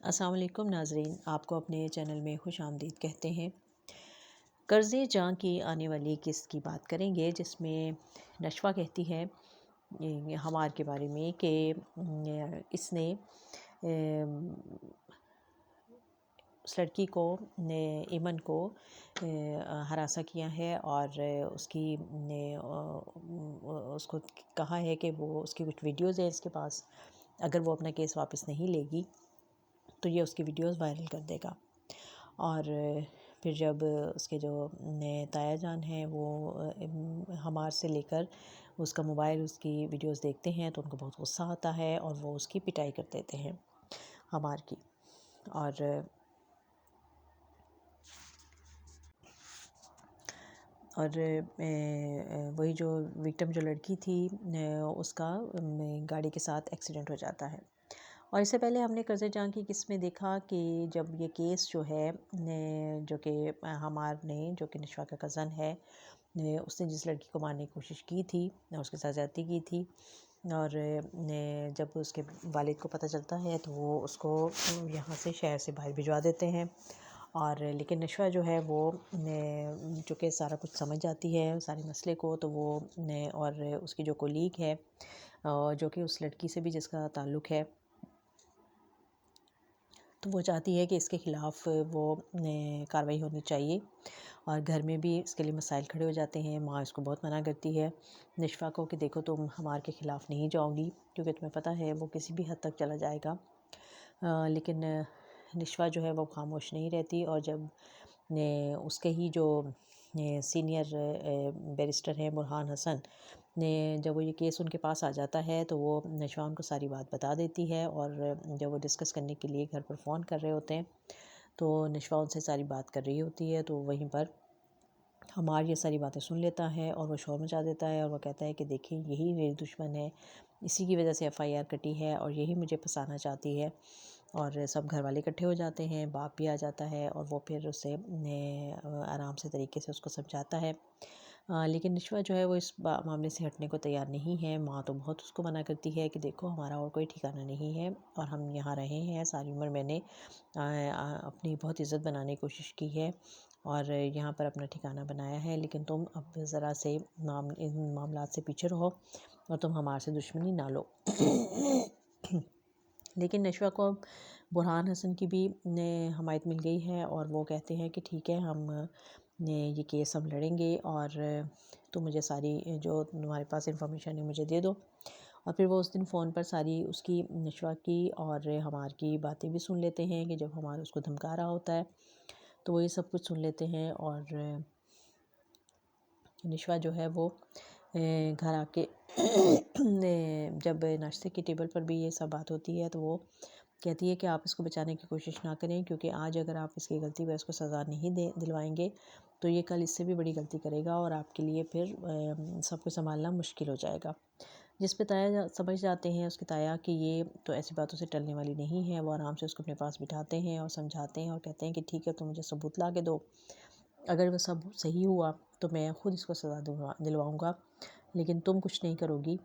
अस्सलाम वालेकुम नाज़रीन, आपको अपने चैनल में खुश आमदीद कहते हैं। कर्ज़े जां की आने वाली किस्त की बात करेंगे, जिसमें नशवा कहती है हमार के बारे में कि इसने उस लड़की को ईमन को हरासा किया है और उसको कहा है कि वो उसकी कुछ वीडियोज़ है इसके पास, अगर वो अपना केस वापस नहीं लेगी तो ये उसकी वीडियोस वायरल कर देगा। और फिर जब उसके जो ताया जान हैं वो हमार से लेकर उसका मोबाइल उसकी वीडियोस देखते हैं तो उनको बहुत गुस्सा आता है और वो उसकी पिटाई कर देते हैं हमार की। और वही जो विक्टिम जो लड़की थी उसका गाड़ी के साथ एक्सीडेंट हो जाता है। और इससे पहले हमने कर्ज़े जां की किस में देखा कि जब ये केस जो है जो कि हमार ने जो कि नशवा का कज़न है उसने जिस लड़की को मारने की कोशिश की थी उसके साथ ज़्यादती की थी और जब उसके वालिद को पता चलता है तो वो उसको यहाँ से शहर से बाहर भिजवा देते हैं। और लेकिन नशवा जो है वो चूँकि सारा कुछ समझ जाती है सारे मसले को, तो वो और उसकी जो कोलीग है जो कि उस लड़की से भी जिसका ताल्लुक़ है, तो वो चाहती है कि इसके ख़िलाफ़ वो कार्रवाई होनी चाहिए। और घर में भी इसके लिए मसाइल खड़े हो जाते हैं। माँ इसको बहुत मना करती है नशवा को कि देखो तुम हमारे के ख़िलाफ़ नहीं जाओगी, क्योंकि तुम्हें पता है वो किसी भी हद तक चला जाएगा। लेकिन नशवा जो है वो खामोश नहीं रहती। और जब उसके ही जो सीनियर बैरिस्टर हैं बुरहान हसन ने, जब वो ये केस उनके पास आ जाता है तो वो नशवा उनको सारी बात बता देती है। और जब वो डिस्कस करने के लिए घर पर फ़ोन कर रहे होते हैं तो नशवा उनसे सारी बात कर रही होती है, तो वहीं पर हमार ये सारी बातें सुन लेता है और वो शोर मचा देता है और वो कहता है कि देखिए यही मेरी दुश्मन है, इसी की वजह से एफआईआर कटी है और यही मुझे फंसाना चाहती है। और सब घर वाले इकट्ठे हो जाते हैं, बाप भी आ जाता है और वो फिर उसे आराम से तरीके से उसको समझाता है। लेकिन नशवा जो है वो इस मामले से हटने को तैयार नहीं है। माँ तो बहुत उसको मना करती है कि देखो हमारा और कोई ठिकाना नहीं है और हम यहाँ रहे हैं सारी उम्र, मैंने अपनी बहुत इज़्ज़त बनाने की कोशिश की है और यहाँ पर अपना ठिकाना बनाया है, लेकिन तुम अब ज़रा से इन मामलात से पीछे रहो और तुम हमारे से दुश्मनी ना लो। लेकिन नशवा को अब बुरहान हसन की भी हमायत मिल गई है और वो कहते हैं कि ठीक है, हम ये केस हम लड़ेंगे और तुम मुझे सारी जो तुम्हारे पास इंफॉर्मेशन है मुझे दे दो। और फिर वो उस दिन फ़ोन पर सारी उसकी नशवा की और हमार की बातें भी सुन लेते हैं कि जब हमार उसको धमका रहा होता है तो वो ये सब कुछ सुन लेते हैं। और नशवा जो है वो घर आके जब नाश्ते की टेबल पर भी ये सब बात होती है तो वो कहती है कि आप इसको बचाने की कोशिश ना करें, क्योंकि आज अगर आप इसकी गलती पर इसको सज़ा नहीं दिलवाएंगे तो ये कल इससे भी बड़ी गलती करेगा और आपके लिए फिर सब कुछ संभालना मुश्किल हो जाएगा। जिस पे ताया समझ जाते हैं उसके ताया कि ये तो ऐसी बातों से टलने वाली नहीं है। वो आराम से उसको अपने पास बिठाते हैं और समझाते हैं और कहते हैं कि ठीक है, तुम मुझे सबूत ला के दो, अगर वो सब सही हुआ तो मैं ख़ुद इसको सज़ा दिलवाऊँगा, लेकिन तुम कुछ नहीं करोगी।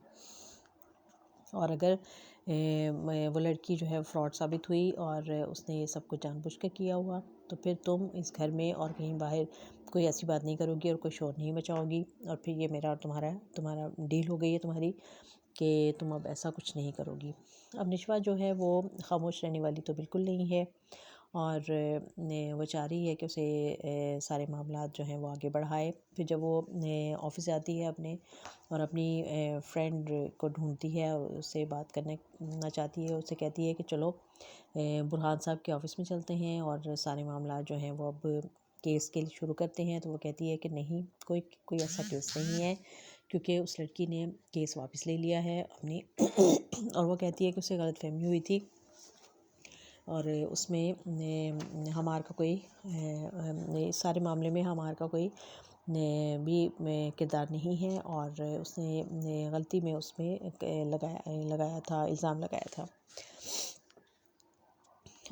और अगर वो लड़की जो है फ्रॉड साबित हुई और उसने ये सब कुछ जानबूझ कर किया हुआ तो फिर तुम इस घर में और कहीं बाहर कोई ऐसी बात नहीं करोगी और कोई शोर नहीं मचाओगी और फिर ये मेरा और तुम्हारा डील हो गई है तुम्हारी कि तुम अब ऐसा कुछ नहीं करोगी। अब नशवा जो है वो खामोश रहने वाली तो बिल्कुल नहीं है और वो चाह रही है कि उसे सारे मामलात जो हैं वो आगे बढ़ाए। फिर जब वो ऑफ़िस जाती है अपने और अपनी फ्रेंड को ढूंढती है, उससे बात करना चाहती है, उससे कहती है कि चलो बुरहान साहब के ऑफ़िस में चलते हैं और सारे मामलात जो हैं वो अब केस के लिए शुरू करते हैं। तो वो कहती है कि नहीं, कोई ऐसा केस नहीं है, क्योंकि उस लड़की ने केस वापस ले लिया है अपनी और वो कहती है कि उसे गलतफहमी हुई थी और हमार का कोई इस सारे मामले में हमार का कोई भी किरदार नहीं है और उसने गलती में उसमें लगाया था, इल्ज़ाम लगाया था।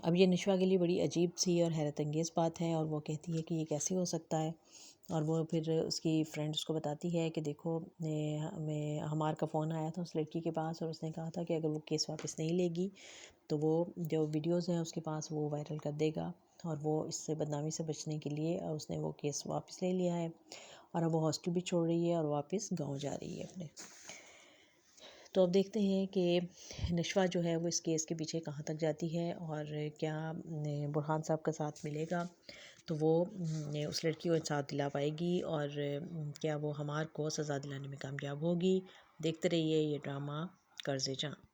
अब ये नशवा के लिए बड़ी अजीब सी और हैरत अंगेज़ बात है और वो कहती है कि ये कैसे हो सकता है। और वो फिर उसकी फ्रेंड उसको बताती है कि देखो हमार का फ़ोन आया था उस लड़की के पास और उसने कहा था कि अगर वो केस वापस नहीं लेगी तो वो जो वीडियोज़ हैं उसके पास वो वायरल कर देगा और वो इससे बदनामी से बचने के लिए उसने वो केस वापस ले लिया है और अब वो हॉस्टल भी छोड़ रही है और वापस गाँव जा रही है अपने। तो अब देखते हैं कि नशवा जो है वो इस केस के पीछे कहाँ तक जाती है और क्या बुरहान साहब का साथ मिलेगा, तो वो उस लड़की को इंसाफ दिला पाएगी और क्या वो हमार को सज़ा दिलाने में कामयाब होगी। देखते रहिए ये ड्रामा कर्ज़े जहाँ।